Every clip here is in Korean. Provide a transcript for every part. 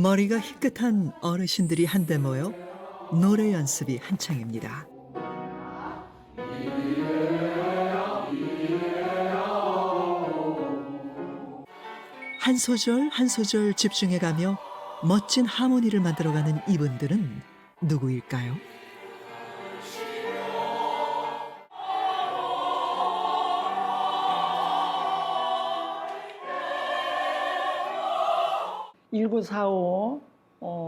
머리가 희끗한 어르신들이 한데 모여 노래 연습이 한창입니다. 한 소절 한 소절 집중해가며 멋진 하모니를 만들어가는 이분들은 누구일까요? (1945)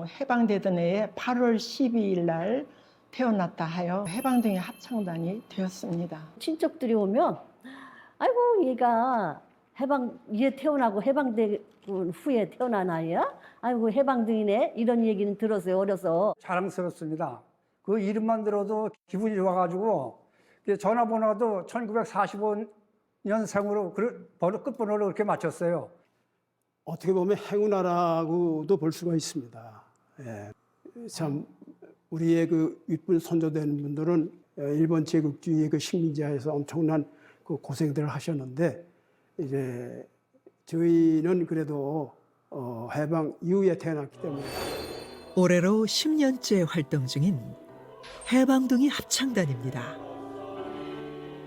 해방되던 해에 8월 12일 날 태어났다 하여 해방등의 합창단이 되었습니다. 친척들이 오면 아이고 얘가 얘 태어나고 해방되고 후에 태어난 아이야? 아이고 해방등이네 이런 얘기는 들었어요 어려서. 자랑스럽습니다. 그 이름만 들어도 기분이 좋아가지고 전화번호도 1945년생으로 끝번호를 그렇게 맞췄어요. 어떻게 보면 행운아라고도 볼 수가 있습니다. 예. 참 우리의 그 윗분 선조되는 분들은 일본 제국주의의 그 식민지하에서 엄청난 그 고생들을 하셨는데 이제 저희는 그래도 해방 이후에 태어났기 때문에 올해로 10년째 활동 중인 해방둥이 합창단입니다.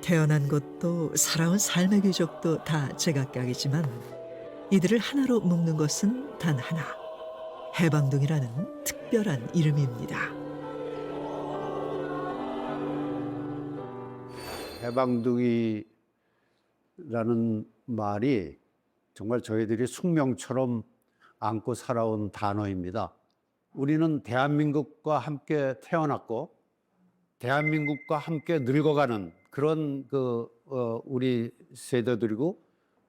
태어난 곳도 살아온 삶의 궤적도 다 제각각이지만 이들을 하나로 묶는 것은 단 하나, 해방둥이라는 특별한 이름입니다. 해방둥이라는 말이 정말 저희들이 숙명처럼 안고 살아온 단어입니다. 우리는 대한민국과 함께 태어났고 대한민국과 함께 늙어가는 그런 우리 세대들이고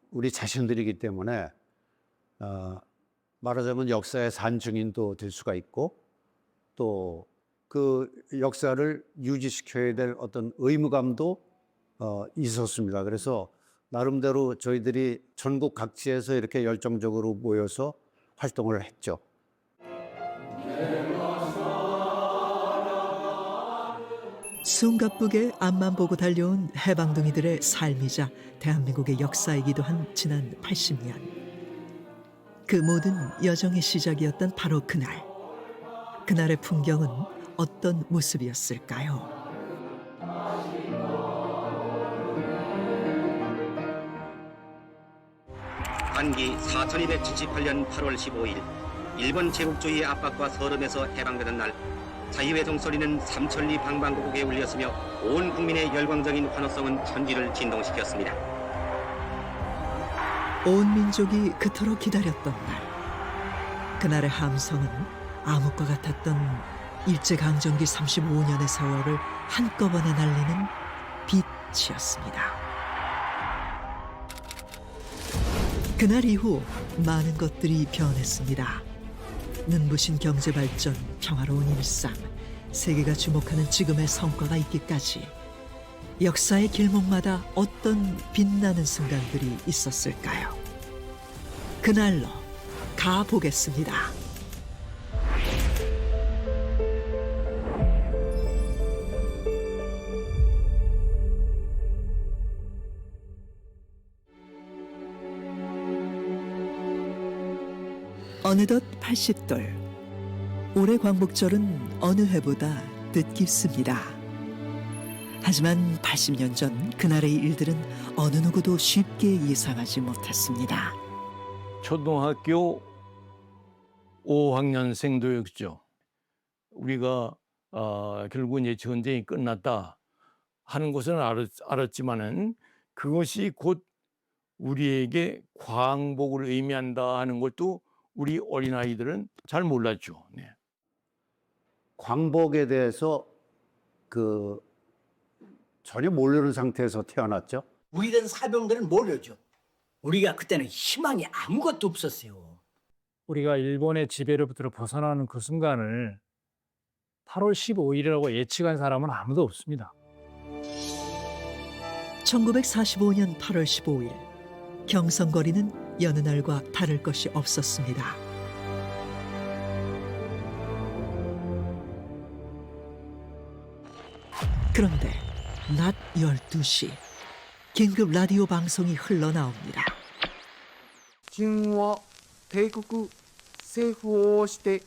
우리 자신들이기 때문에 말하자면 역사의 산증인도 될 수가 있고 또 그 역사를 유지시켜야 될 어떤 의무감도 있었습니다. 그래서 나름대로 저희들이 전국 각지에서 이렇게 열정적으로 모여서 활동을 했죠. 숨가쁘게 앞만 보고 달려온 해방둥이들의 삶이자 대한민국의 역사이기도 한 지난 80년. 그 모든 여정의 시작이었던 바로 그날. 그날의 풍경은 어떤 모습이었을까요? 한기 4278년 8월 15일 일본 제국주의의 압박과 서름에서 해방되는 날 자유의 종소리는 삼천리 방방곡곡에 울렸으며 온 국민의 열광적인 환호성은 천지를 진동시켰습니다. 온 민족이 그토록 기다렸던 날. 그날의 함성은 암흑과 같았던 일제강점기 35년의 세월을 한꺼번에 날리는 빛이었습니다. 그날 이후 많은 것들이 변했습니다. 눈부신 경제발전, 평화로운 일상, 세계가 주목하는 지금의 성과가 있기까지 역사의 길목마다 어떤 빛나는 순간들이 있었을까요? 그날로 가보겠습니다. 어느덧 80돌. 올해 광복절은 어느 해보다 뜻깊습니다. 하지만 80년 전 그날의 일들은 어느 누구도 쉽게 예상하지 못했습니다. 초등학교 5학년생도였죠. 우리가 결국은 이제 전쟁이 끝났다 하는 것은 알았지만은 그것이 곧 우리에게 광복을 의미한다 하는 것도 우리 어린아이들은 잘 몰랐죠. 네. 광복에 대해서 전혀 모르는 상태에서 태어났죠. 우리는 사병들은 모르죠. 우리가 그때는 희망이 아무것도 없었어요. 우리가 일본의 지배로부터 벗어나는 그 순간을 8월 15일이라고 예측한 사람은 아무도 없습니다. 1945년 8월 15일 경성거리는 여느 날과 다를 것이 없었습니다. 그런데 낮 12시 긴급 라디오 방송이 흘러나옵니다. 自分は帝国政府をして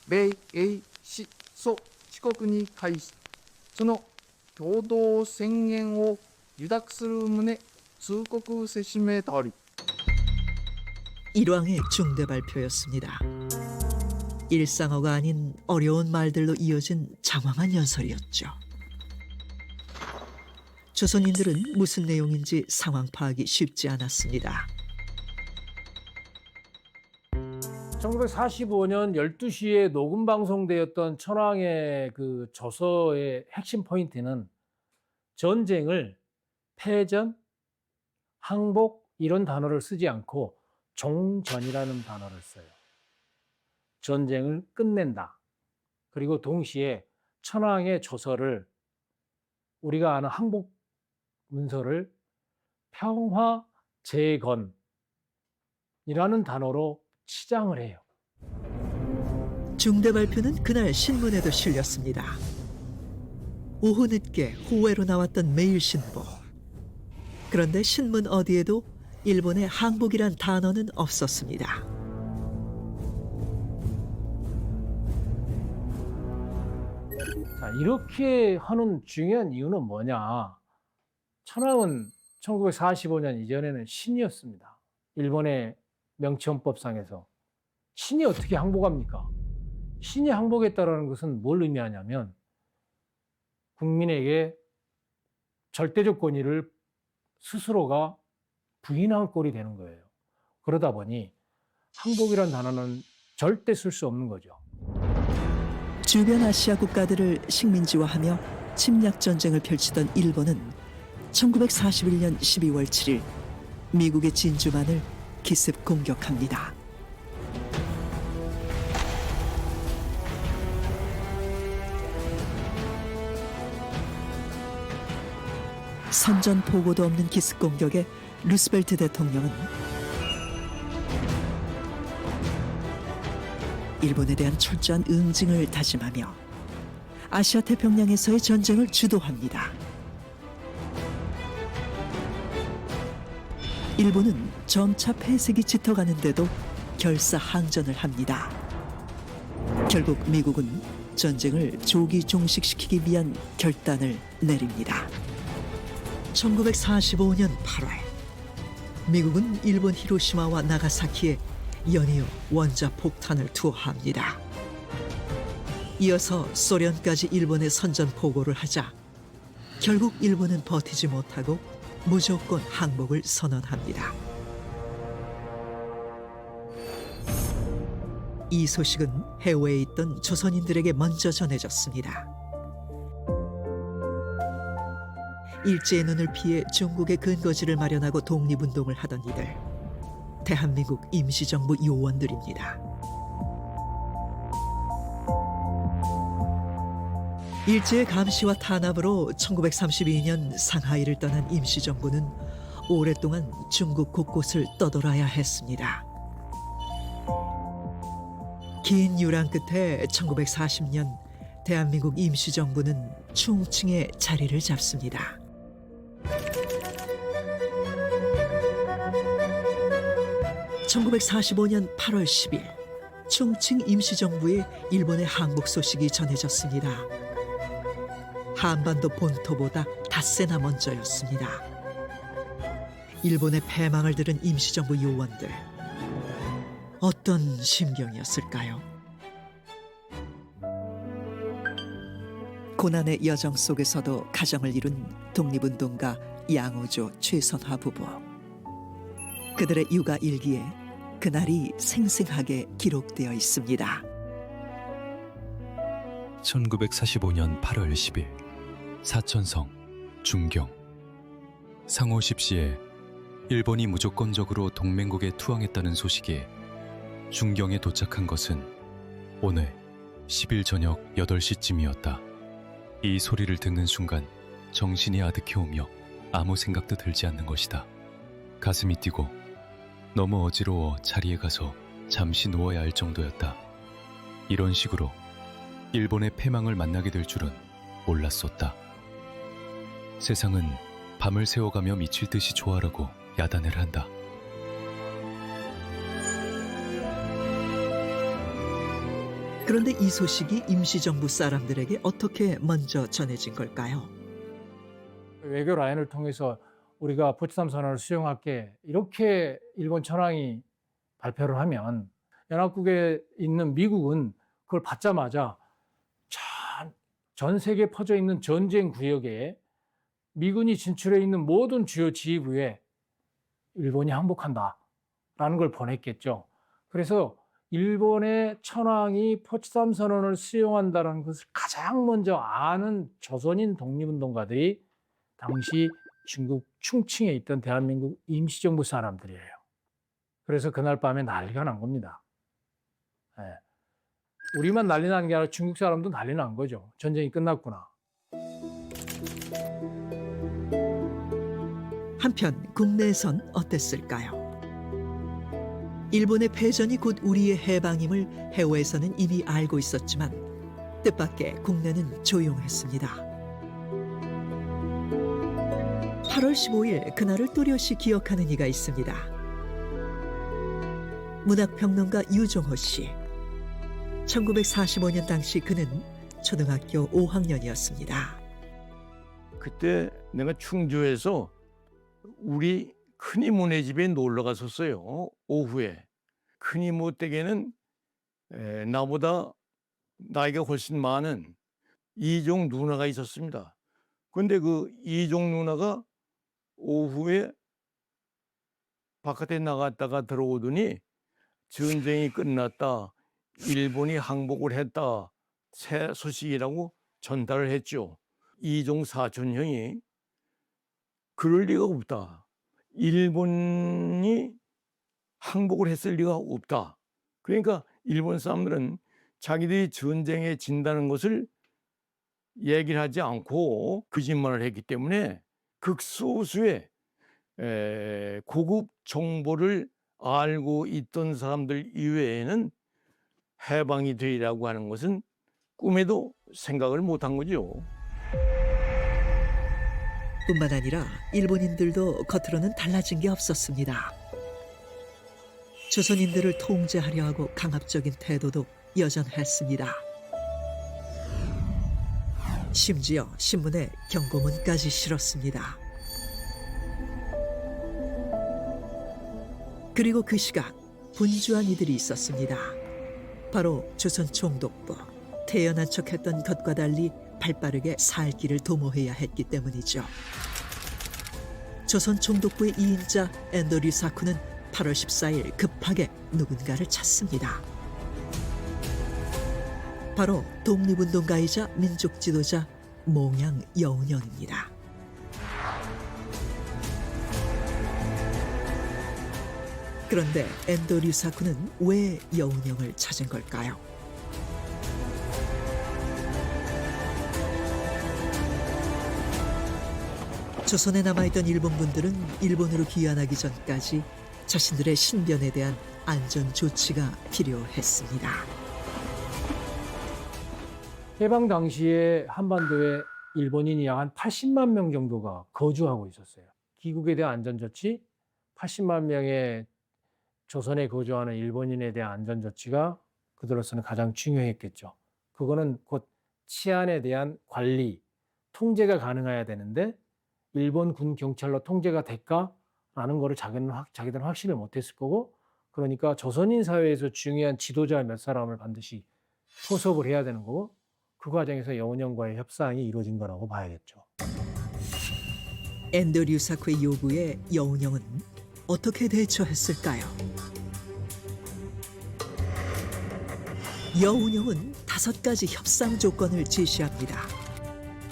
米英し蘇四国に対しその共同宣言を受諾する旨通告せしめたり 일왕의 중대 발표였습니다. 일상어가 아닌 어려운 말들로 이어진 장황한 연설이었죠. 조선인들은 무슨 내용인지 상황 파악이 쉽지 않았습니다. 1945년 12시에 녹음 방송되었던 천황의 그 저서의 핵심 포인트는 전쟁을 패전, 항복 이런 단어를 쓰지 않고 종전이라는 단어를 써요. 전쟁을 끝낸다. 그리고 동시에 천황의 저서를 우리가 아는 항복 문서를 평화 재건이라는 단어로 치장을 해요. 중대 발표는 그날 신문에도 실렸습니다. 오후 늦게 호외로 나왔던 매일신보. 그런데 신문 어디에도 일본의 항복이란 단어는 없었습니다. 자, 이렇게 하는 중요한 이유는 뭐냐? 천황은 1945년 이전에는 신이었습니다. 일본의 명치헌법상에서. 신이 어떻게 항복합니까? 신이 항복했다는 것은 뭘 의미하냐면 국민에게 절대적 권위를 스스로가 부인한 꼴이 되는 거예요. 그러다 보니 항복이라는 단어는 절대 쓸 수 없는 거죠. 주변 아시아 국가들을 식민지화하며 침략 전쟁을 펼치던 일본은 1941년 12월 7일 미국의 진주만을 기습 공격합니다. 선전포고도 없는 기습 공격에 루스벨트 대통령은 일본에 대한 철저한 응징을 다짐하며 아시아 태평양에서의 전쟁을 주도합니다. 일본은 점차 폐색이 짙어가는데도 결사항전을 합니다. 결국 미국은 전쟁을 조기 종식시키기 위한 결단을 내립니다. 1945년 8월 미국은 일본 히로시마와 나가사키에 연이어 원자 폭탄을 투하합니다. 이어서 소련까지 일본에 선전포고를 하자 결국 일본은 버티지 못하고 무조건 항복을 선언합니다. 이 소식은 해외에 있던 조선인들에게 먼저 전해졌습니다. 일제의 눈을 피해 중국의 근거지를 마련하고 독립운동을 하던 이들, 대한민국 임시정부 요원들입니다. 일제의 감시와 탄압으로 1932년 상하이를 떠난 임시정부는 오랫동안 중국 곳곳을 떠돌아야 했습니다. 긴 유랑 끝에 1940년 대한민국 임시정부는 충칭에 자리를 잡습니다. (1945년 8월 10일) 충칭 임시정부에 일본의 항복 소식이 전해졌습니다. 한반도 본토보다 닷새나 먼저였습니다. 일본의 패망을 들은 임시정부 요원들, 어떤 심경이었을까요? 고난의 여정 속에서도 가정을 이룬 독립운동가 양오조 최선화 부부. 그들의 육아 일기에 그날이 생생하게 기록되어 있습니다. 1945년 8월 10일 사천성 중경 상호 십시에 일본이 무조건적으로 동맹국에 투항했다는 소식이 중경에 도착한 것은 오늘 10일 저녁 8시쯤이었다. 이 소리를 듣는 순간 정신이 아득해오며 아무 생각도 들지 않는 것이다. 가슴이 뛰고 너무 어지러워 자리에 가서 잠시 누워야 할 정도였다. 이런 식으로 일본의 패망을 만나게 될 줄은 몰랐었다. 세상은 밤을 새워가며 미칠 듯이 좋아라고 야단을 한다. 그런데 이 소식이 임시정부 사람들에게 어떻게 먼저 전해진 걸까요? 외교 라인을 통해서 우리가 포츠담 선언을 수용할게 이렇게 일본 천황이 발표를 하면 연합국에 있는 미국은 그걸 받자마자 전 세계에 퍼져 있는 전쟁 구역에 미군이 진출해 있는 모든 주요 지휘부에 일본이 항복한다라는 걸 보냈겠죠. 그래서 일본의 천황이 포츠담 선언을 수용한다는 것을 가장 먼저 아는 조선인 독립운동가들이 당시 중국 충칭에 있던 대한민국 임시정부 사람들이에요. 그래서 그날 밤에 난리가 난 겁니다. 예. 우리만 난리 나는 게 아니라 중국 사람도 난리 난 거죠. 전쟁이 끝났구나. 한편 국내에선 어땠을까요? 일본의 패전이 곧 우리의 해방임을 해외에서는 이미 알고 있었지만 뜻밖의 국내는 조용했습니다. 8월 15일 그날을 또렷이 기억하는 이가 있습니다. 문학평론가 유종호 씨. 1945년 당시 그는 초등학교 5학년이었습니다. 그때 내가 충주에서 우리 큰이모네 집에 놀러 갔었어요. 오후에. 큰이모 댁에는 나보다 나이가 훨씬 많은 이종 누나가 있었습니다. 그런데 그 이종 누나가 오후에 바깥에 나갔다가 들어오더니 전쟁이 끝났다. 일본이 항복을 했다. 새 소식이라고 전달을 했죠. 이종 사촌 형이 그럴 리가 없다. 일본이 항복을 했을 리가 없다. 그러니까 일본 사람들은 자기들이 전쟁에 진다는 것을 얘기를 하지 않고 거짓말을 했기 때문에 극소수의 고급 정보를 알고 있던 사람들 이외에는 해방이 되리라고 하는 것은 꿈에도 생각을 못한 거죠. 뿐만 아니라 일본인들도 겉으로는 달라진 게 없었습니다. 조선인들을 통제하려 하고 강압적인 태도도 여전했습니다. 심지어 신문에 경고문까지 실었습니다. 그리고 그 시각 분주한 이들이 있었습니다. 바로 조선 총독부. 태연한 척했던 것과 달리 발빠르게 살 길을 도모해야 했기 때문이죠. 조선 총독부의 2인자 엔도 류사쿠는 8월 14일 급하게 누군가를 찾습니다. 바로 독립운동가이자 민족 지도자 몽양 여운형입니다. 그런데 엔도 류사쿠는 왜 여운형을 찾은 걸까요? 조선에 남아있던 일본 분들은 일본으로 귀환하기 전까지 자신들의 신변에 대한 안전 조치가 필요했습니다. 해방 당시에 한반도에 일본인이 약 한 80만 명 정도가 거주하고 있었어요. 귀국에 대한 안전조치, 80만 명의 조선에 거주하는 일본인에 대한 안전조치가 그들로서는 가장 중요했겠죠. 그거는 곧 치안에 대한 관리, 통제가 가능해야 되는데 일본 군 경찰로 통제가 될까라는 거를 자기들은 확신을 못했을 거고, 그러니까 조선인 사회에서 중요한 지도자 몇 사람을 반드시 포섭을 해야 되는 거고, 그 과정에서 여운형과의 협상이 이루어진 거라고 봐야겠죠. 엔도 류사쿠의 요구에 여운형은 어떻게 대처했을까요? 여운형은 5가지 협상 조건을 제시합니다.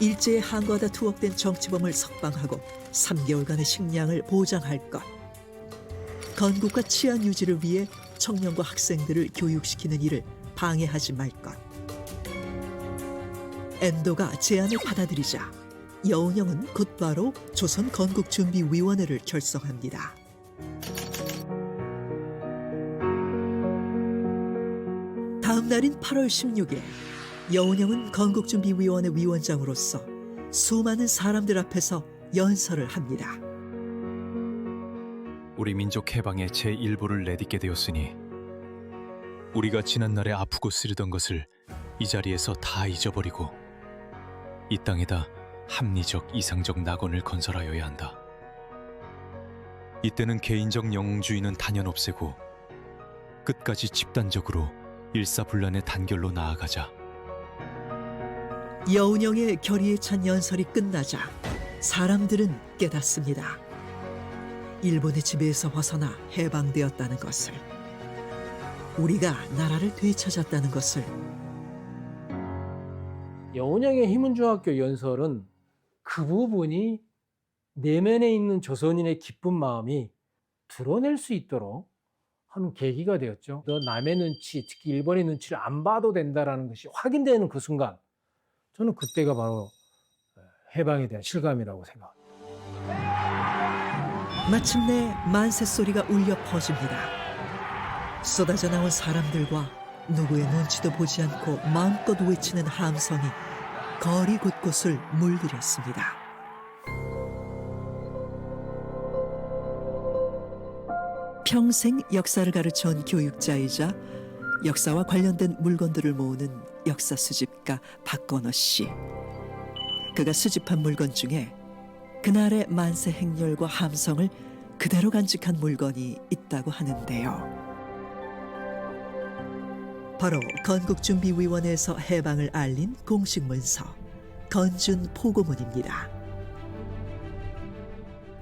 일제에 항거하다 투옥된 정치범을 석방하고 3개월간의 식량을 보장할 것, 건국과 치안 유지를 위해 청년과 학생들을 교육시키는 일을 방해하지 말 것. 엔도가 제안을 받아들이자 여운형은 곧바로 조선 건국준비위원회를 결성합니다. 다음 날인 8월 16일 여운형은 건국준비위원회 위원장으로서 수많은 사람들 앞에서 연설을 합니다. 우리 민족 해방의 제1부를 내딛게 되었으니 우리가 지난날에 아프고 쓰리던 것을 이 자리에서 다 잊어버리고 이 땅에다 합리적 이상적 낙원을 건설하여야 한다. 이때는 개인적 영웅주의는 단연 없애고 끝까지 집단적으로 일사불란의 단결로 나아가자. 여운형의 결의에 찬 연설이 끝나자 사람들은 깨닫습니다. 일본의 지배에서 벗어나 해방되었다는 것을, 우리가 나라를 되찾았다는 것을. 여운형의 희문중학교 연설은 그 부분이 내면에 있는 조선인의 기쁜 마음이 드러낼 수 있도록 하는 계기가 되었죠. 너 남의 눈치, 특히 일본의 눈치를 안 봐도 된다는 것이 확인되는 그 순간, 저는 그때가 바로 해방에 대한 실감이라고 생각합니다. 마침내 만세 소리가 울려 퍼집니다. 쏟아져 나온 사람들과 누구의 눈치도 보지 않고 마음껏 외치는 함성이 거리 곳곳을 물들였습니다. 평생 역사를 가르쳐온 교육자이자 역사와 관련된 물건들을 모으는 역사 수집가 박건호 씨. 그가 수집한 물건 중에 그날의 만세 행렬과 함성을 그대로 간직한 물건이 있다고 하는데요. 바로 건국준비위원회에서 해방을 알린 공식 문서 건준 포고문입니다.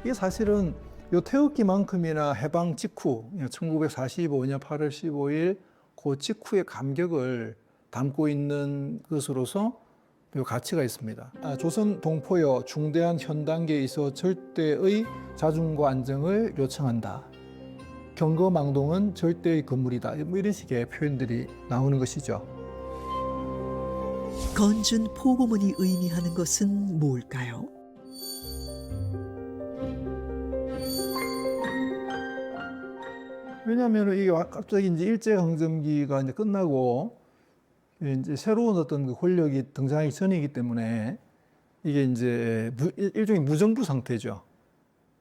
이게 사실은 요 태극기만큼이나 해방 직후 1945년 8월 15일 그 직후의 감격을 담고 있는 것으로서 요 가치가 있습니다. 조선 동포여 중대한 현 단계에 있어 절대의 자중과 안정을 요청한다. 경거망동은 절대의 건물이다. 뭐 이런 식의 표현들이 나오는 것이죠. 건준 포고문이 의미하는 것은 뭘까요? 왜냐하면 이게 갑자기 이제 일제강점기가 이제 끝나고 이제 새로운 어떤 그 권력이 등장하기 전이기 때문에 이게 이제 일종의 무정부 상태죠.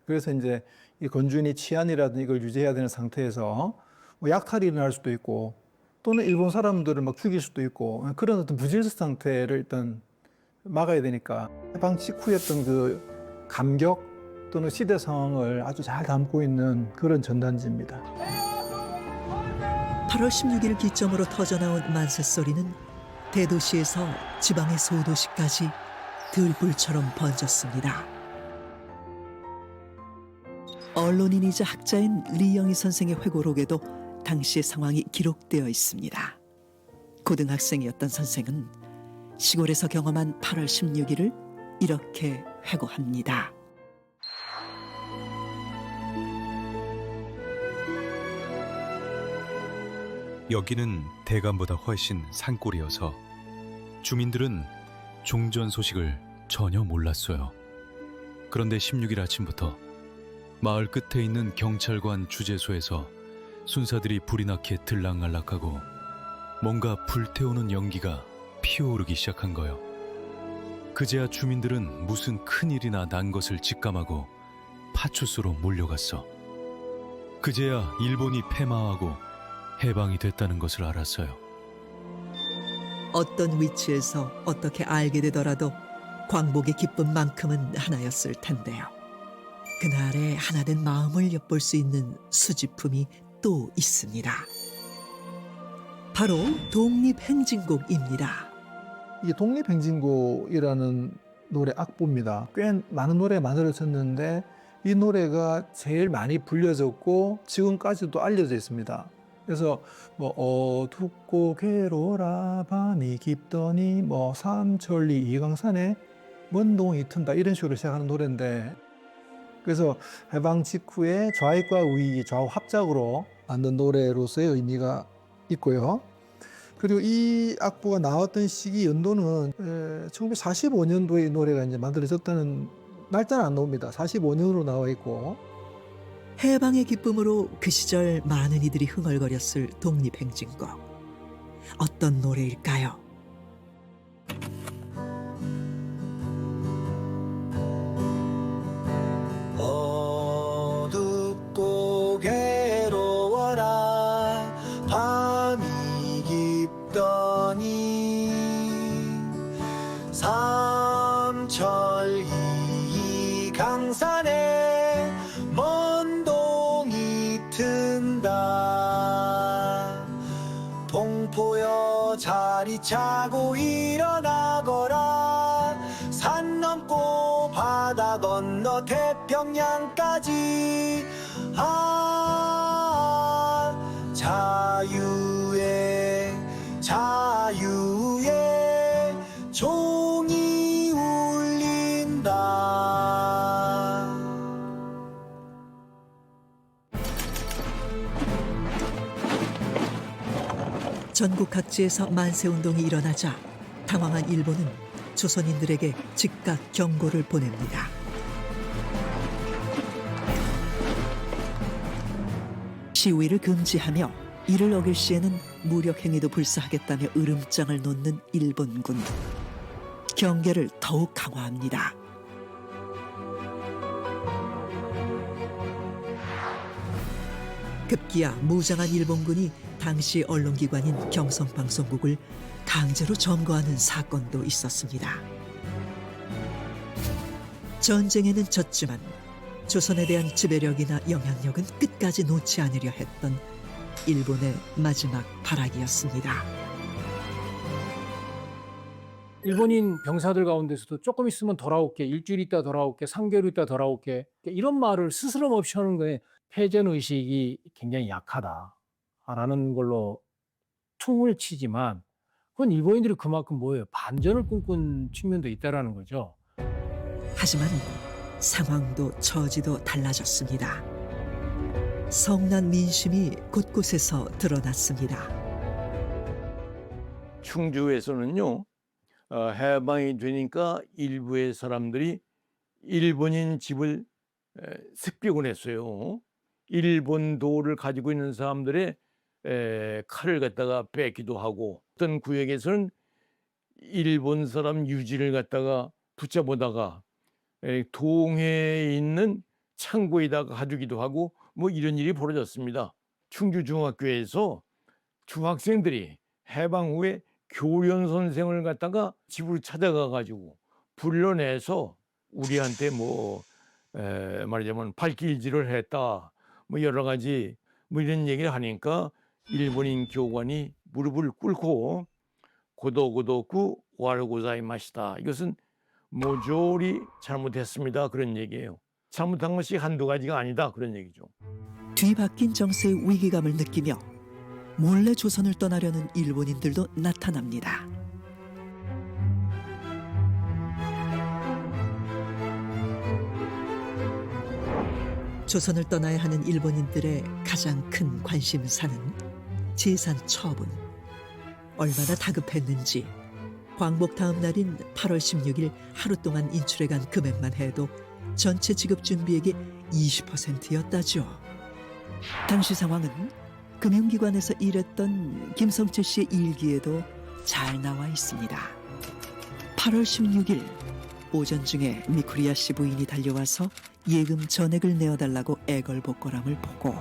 그래서 이제 이 건준이 치안이라든지 이걸 유지해야 되는 상태에서 뭐 약탈이 일어날 수도 있고 또는 일본 사람들을 막 죽일 수도 있고 그런 어떤 부질서 상태를 일단 막아야 되니까 해방 직후였던 그 감격 또는 시대 상황을 아주 잘 담고 있는 그런 전단지입니다. 8월 16일 기점으로 터져나온 만세 소리는 대도시에서 지방의 소도시까지 들불처럼 번졌습니다. 언론인이자 학자인 리영희 선생의 회고록에도 당시의 상황이 기록되어 있습니다. 고등학생이었던 선생은 시골에서 경험한 8월 16일을 이렇게 회고합니다. 여기는 대감보다 훨씬 산골이어서 주민들은 종전 소식을 전혀 몰랐어요. 그런데 16일 아침부터 마을 끝에 있는 경찰관 주재소에서 순사들이 불이 나게 들락날락하고 뭔가 불태우는 연기가 피어오르기 시작한 거요. 그제야 주민들은 무슨 큰일이나 난 것을 직감하고 파출소로 몰려갔어. 그제야 일본이 패망하고 해방이 됐다는 것을 알았어요. 어떤 위치에서 어떻게 알게 되더라도 광복의 기쁨만큼은 하나였을 텐데요. 그날의 하나된 마음을 엿볼 수 있는 수집품이 또 있습니다. 바로 독립행진곡입니다. 이 독립행진곡이라는 노래 악보입니다. 꽤 많은 노래가 만들어졌는데 이 노래가 제일 많이 불려졌고 지금까지도 알려져 있습니다. 그래서 뭐 어둡고 괴로라 밤이 깊더니 뭐 삼천리 이강산에 먼 동이 튼다 이런 식으로 시작하는 노래인데, 그래서 해방 직후에 좌익과 우익이 좌우 합작으로 만든 노래로서의 의미가 있고요. 그리고 이 악보가 나왔던 시기 연도는 1945년도에 이 노래가 이제 만들어졌다는 날짜는 안 나옵니다. 45년으로 나와 있고. 해방의 기쁨으로 그 시절 많은 이들이 흥얼거렸을 독립행진곡. 어떤 노래일까요? 어둡고 괴로워라 밤이 강산에 먼 동이 튼다. 동포여 자리 차고 일어나거라. 산 넘고 바다 건너 태평양까지 자유의 종이 울린다. 전국 각지에서 만세운동이 일어나자 당황한 일본은 조선인들에게 즉각 경고를 보냅니다. 시위를 금지하며 이를 어길 시에는 무력행위도 불사하겠다며 으름장을 놓는 일본군. 경계를 더욱 강화합니다. 급기야 무장한 일본군이 당시 언론기관인 경성방송국을 강제로 점거하는 사건도 있었습니다. 전쟁에는 졌지만 조선에 대한 지배력이나 영향력은 끝까지 놓지 않으려 했던 일본의 마지막 발악이었습니다. 일본인 병사들 가운데서도 조금 있으면 돌아올게, 일주일 있다 돌아올게, 3개월 있다 돌아올게, 이런 말을 스스럼 없이 하는 거에 패전 의식이 굉장히 약하다라는 걸로 퉁을 치지만 그건 일본인들이 그만큼 뭐예요? 반전을 꿈꾼 측면도 있다라는 거죠. 하지만 상황도 처지도 달라졌습니다. 성난 민심이 곳곳에서 드러났습니다. 충주에서는요, 해방이 되니까 일부의 사람들이 일본인 집을 습격을 했어요. 일본도를 가지고 있는 사람들의 칼을 갖다가 뺏기도 하고, 어떤 구역에서는 일본 사람 유지를 갖다가 붙잡아다가 동해에 있는 창고에다가 가두기도 하고 뭐 이런 일이 벌어졌습니다. 충주중학교에서 중학생들이 해방 후에 교련 선생을 갖다가 집으로 찾아가 가지고 불러내서 우리한테 말하자면 발길질을 했다, 뭐 여러 가지 뭐 이런 얘기를 하니까 일본인 교관이 무릎을 꿇고 고도고도쿠 와르고자이마시다, 이것은 모조리 잘못했습니다, 그런 얘기예요. 잘못한 것이 한두 가지가 아니다, 그런 얘기죠. 뒤바뀐 정세의 위기감을 느끼며 몰래 조선을 떠나려는 일본인들도 나타납니다. 조선을 떠나야 하는 일본인들의 가장 큰 관심사는 재산 처분. 얼마나 다급했는지 광복 다음 날인 8월 16일 하루 동안 인출해간 금액만 해도 전체 지급 준비액의 20%였다죠. 당시 상황은 금융기관에서 일했던 김성철 씨의 일기에도 잘 나와 있습니다. 8월 16일 오전 중에 미쿠리아 씨 부인이 달려와서 예금 전액을 내어달라고 애걸복걸함을 보고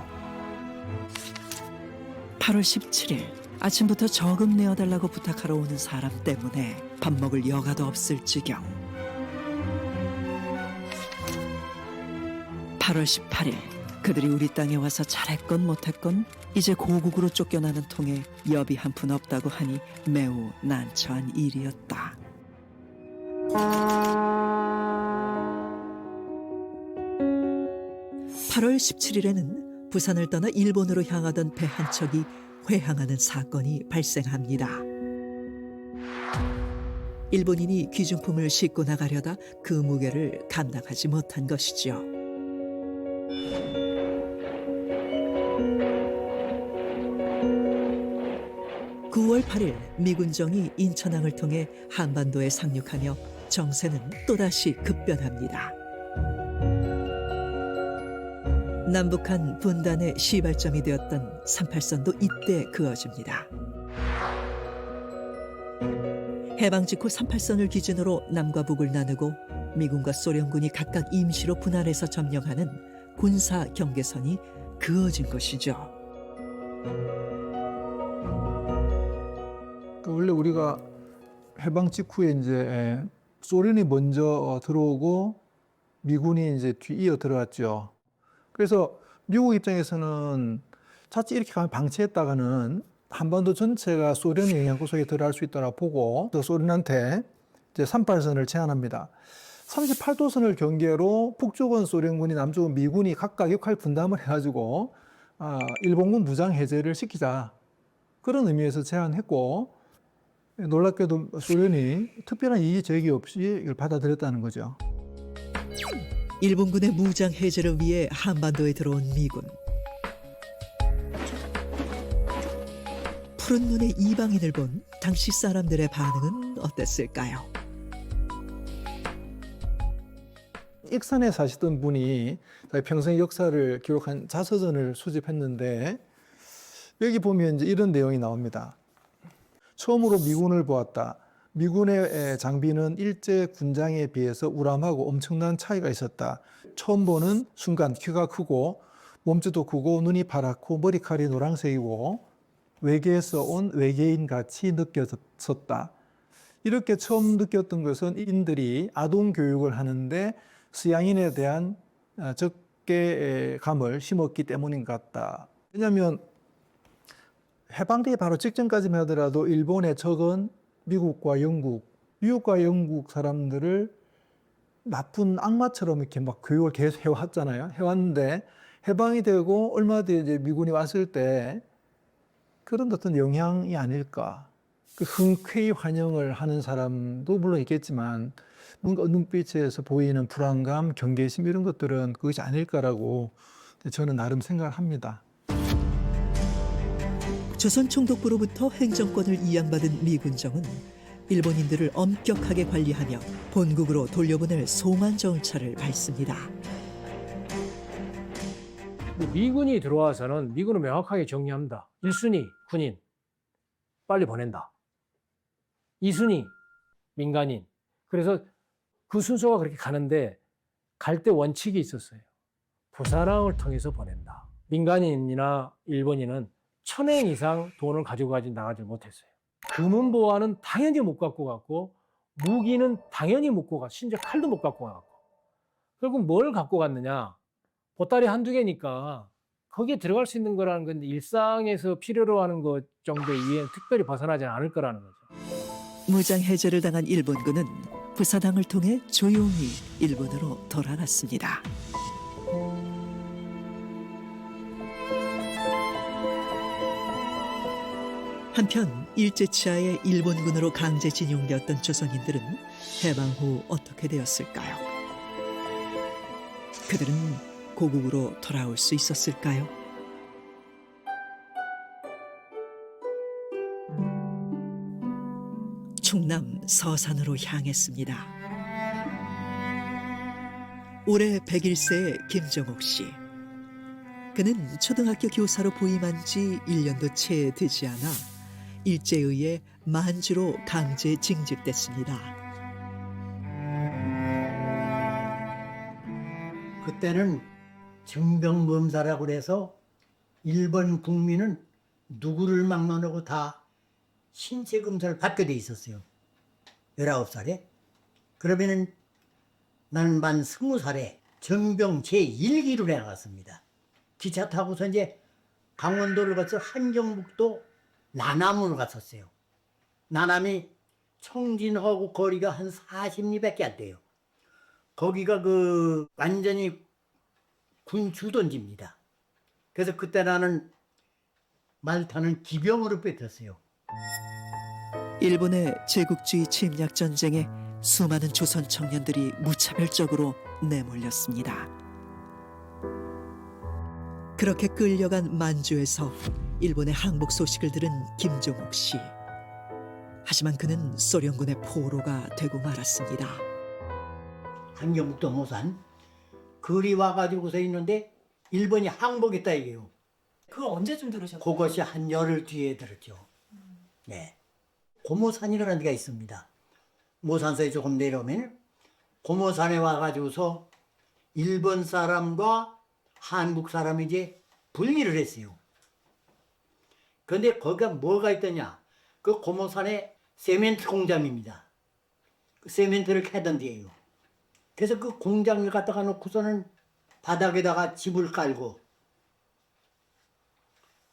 8월 17일 아침부터 저금 내어달라고 부탁하러 오는 사람 때문에 밥 먹을 여가도 없을 지경. 8월 18일 그들이 우리 땅에 와서 잘했건 못했건 이제 고국으로 쫓겨나는 통에 여비 한 푼 없다고 하니 매우 난처한 일이었다. 8월 17일에는 부산을 떠나 일본으로 향하던 배 한 척이 회항하는 사건이 발생합니다. 일본인이 귀중품을 싣고 나가려다 그 무게를 감당하지 못한 것이죠. (9월 8일) 미군정이 인천항을 통해 한반도에 상륙하며 정세는 또다시 급변합니다. 남북한 분단의 시발점이 되었던 38선도 이때 그어집니다. 해방 직후 38선을 기준으로 남과 북을 나누고 미군과 소련군이 각각 임시로 분할해서 점령하는 군사 경계선이 그어진 것이죠. 원래 우리가 해방 직후에 이제 소련이 먼저 들어오고 미군이 이제 뒤이어 들어왔죠. 그래서 미국 입장에서는 자칫 이렇게 가면 방치했다가는 한반도 전체가 소련의 영향권 속에 들어갈 수 있다고 보고 또 소련한테 이제 38선을 제안합니다. 38도선을 경계로 북쪽은 소련군이 남쪽은 미군이 각각 역할 분담을 해가지고 일본군 무장 해제를 시키자 그런 의미에서 제안했고 놀랍게도 소련이 특별한 이의 제기 없이 이걸 받아들였다는 거죠. 일본군의 무장 해제를 위해 한반도에 들어온 미군. 푸른 눈의 이방인을 본 당시 사람들의 반응은 어땠을까요? 익산에 사시던 분이 평생 역사를 기록한 자서전을 수집했는데 여기 보면 이제 이런 내용이 나옵니다. 처음으로 미군을 보았다. 미군의 장비는 일제 군장에 비해서 우람하고 엄청난 차이가 있었다. 처음 보는 순간 키가 크고 몸집도 크고 눈이 파랗고 머리칼이 노란색이고 외계에서 온 외계인 같이 느껴졌다. 이렇게 처음 느꼈던 것은 인들이 아동 교육을 하는데 서양인에 대한 적개감을 심었기 때문인 것 같다. 왜냐하면 해방되기 바로 직전까지만 하더라도 일본의 적은 미국과 영국 사람들을 나쁜 악마처럼 이렇게 막 교육을 계속 해왔잖아요. 해왔는데 해방이 되고 얼마 뒤에 이제 미군이 왔을 때 그런 어떤 영향이 아닐까. 그 흔쾌히 환영을 하는 사람도 물론 있겠지만 뭔가 눈빛에서 보이는 불안감, 경계심 이런 것들은 그것이 아닐까라고 저는 나름 생각을 합니다. 조선 총독부로부터 행정권을 이양받은 미군정은 일본인들을 엄격하게 관리하며 본국으로 돌려보낼 송환 정찰을 밟습니다. 미군이 들어와서는 미군은 명확하게 정리합니다. 1순위 군인 빨리 보낸다. 2순위 민간인. 그래서 그 순서가 그렇게 가는데 갈 때 원칙이 있었어요. 부사랑을 통해서 보낸다. 민간인이나 일본인은 1000행 이상 돈을 가지고 나가지 못했어요. 금은 보화는 당연히 못 갖고 갔고 무기는 당연히 못 갖고 갔고 심지어 칼도 못 갖고 갔고 결국 뭘 갖고 갔느냐. 보따리 한두 개니까 거기에 들어갈 수 있는 거라는 건데 일상에서 필요로 하는 것 정도의 이해는 특별히 벗어나지 않을 거라는 거죠. 무장 해제를 당한 일본군은 부사당을 통해 조용히 일본으로 돌아갔습니다. 한편 일제치하에 일본군으로 강제 진용되었던 조선인들은 해방 후 어떻게 되었을까요? 그들은 고국으로 돌아올 수 있었을까요? 충남 서산으로 향했습니다. 올해 101세의 김정옥 씨. 그는 초등학교 교사로 부임한 지 1년도 채 되지 않아 일제에 의해 만주로 강제 징집됐습니다. 그때는 정병검사라고 해서 일본 국민은 누구를 막론하고 다 신체 검사를 받게 돼 있었어요. 19살에. 그러면은 나는 만 20살에 정병 제1기로 나갔습니다. 기차 타고서 이제 강원도를 가서 한경북도 나남으로 갔었어요. 나남이 청진하고 거리가 한 40리밖에 안 돼요. 거기가 그 완전히 군 주둔지입니다. 그래서 그때 나는 말타는 기병으로 뺏겼어요. 일본의 제국주의 침략 전쟁에 수많은 조선 청년들이 무차별적으로 내몰렸습니다. 그렇게 끌려간 만주에서 일본의 항복 소식을 들은 김종옥 씨. 하지만 그는 소련군의 포로가 되고 말았습니다. 한경북도 모산 거리 와가지고서 있는데 일본이 항복했다 이게요. 그거 언제쯤 들으셨어요? 그것이 한 열흘 뒤에 들었죠. 네. 고모산이라는 데가 있습니다. 모산서에 조금 내려오면 고모산에 와가지고서 일본 사람과 한국 사람이 이제 분리를 했어요. 그런데 거기가 뭐가 있더냐? 그 고모산에 세멘트 공장입니다. 그 세멘트를 캐던 데예요. 그래서 그 공장을 갖다가 놓고서는 바닥에다가 집을 깔고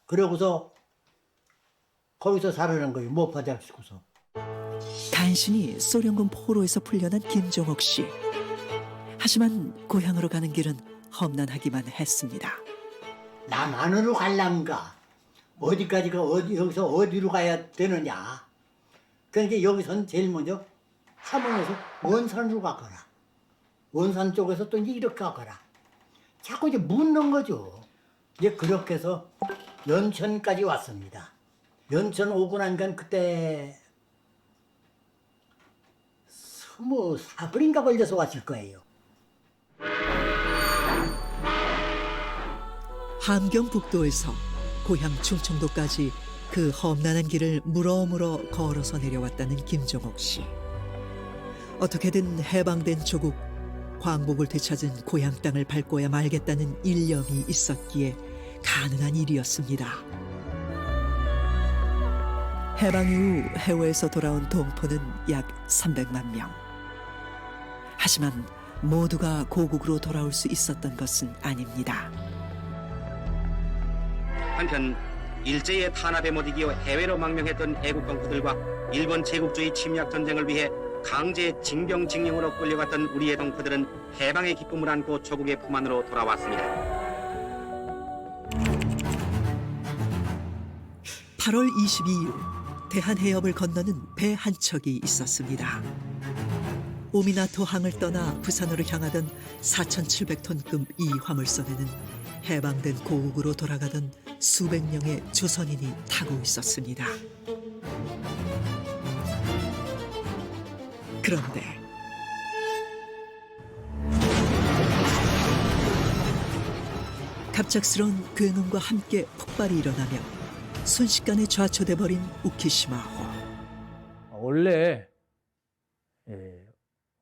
그러고서 거기서 살아난 거예요. 못파 잡수고서. 간신히 소련군 포로에서 풀려난 김종옥 씨. 하지만 고향으로 가는 길은 험난하기만 했습니다. 남한으로 갈란가 어디까지가 여기서 어디로 가야 되느냐. 그러니까 여기서는 제일 먼저 함흥에서 원산으로 가거라. 원산 쪽에서 또 이제 이렇게 가거라. 자꾸 이제 묻는 거죠. 이제 그렇게 해서 연천까지 왔습니다. 연천 오고 나니까 그때 24불인가 걸려서 왔을 거예요. 함경북도에서 고향 충청도까지 그 험난한 길을 물어물어 걸어서 내려왔다는 김종옥 씨. 어떻게든 해방된 조국, 광복을 되찾은 고향 땅을 밟고야 말겠다는 일념이 있었기에 가능한 일이었습니다. 해방 이후 해외에서 돌아온 동포는 약 300만 명. 하지만 모두가 고국으로 돌아올 수 있었던 것은 아닙니다. 한편 일제의 탄압에 못 이겨 해외로 망명했던 애국 동포들과 일본 제국주의 침략 전쟁을 위해 강제 징병징용으로 끌려갔던 우리의 동포들은 해방의 기쁨을 안고 조국의 품 안으로 돌아왔습니다. 8월 22일 대한해협을 건너는 배 한 척이 있었습니다. 오미나토 항을 떠나 부산으로 향하던 4,700톤급 이 화물선에는 해방된 고국으로 돌아가던 수백 명의 조선인이 타고 있었습니다. 그런데 갑작스러운 굉음과 함께 폭발이 일어나며 순식간에 좌초돼버린 우키시마호. 원래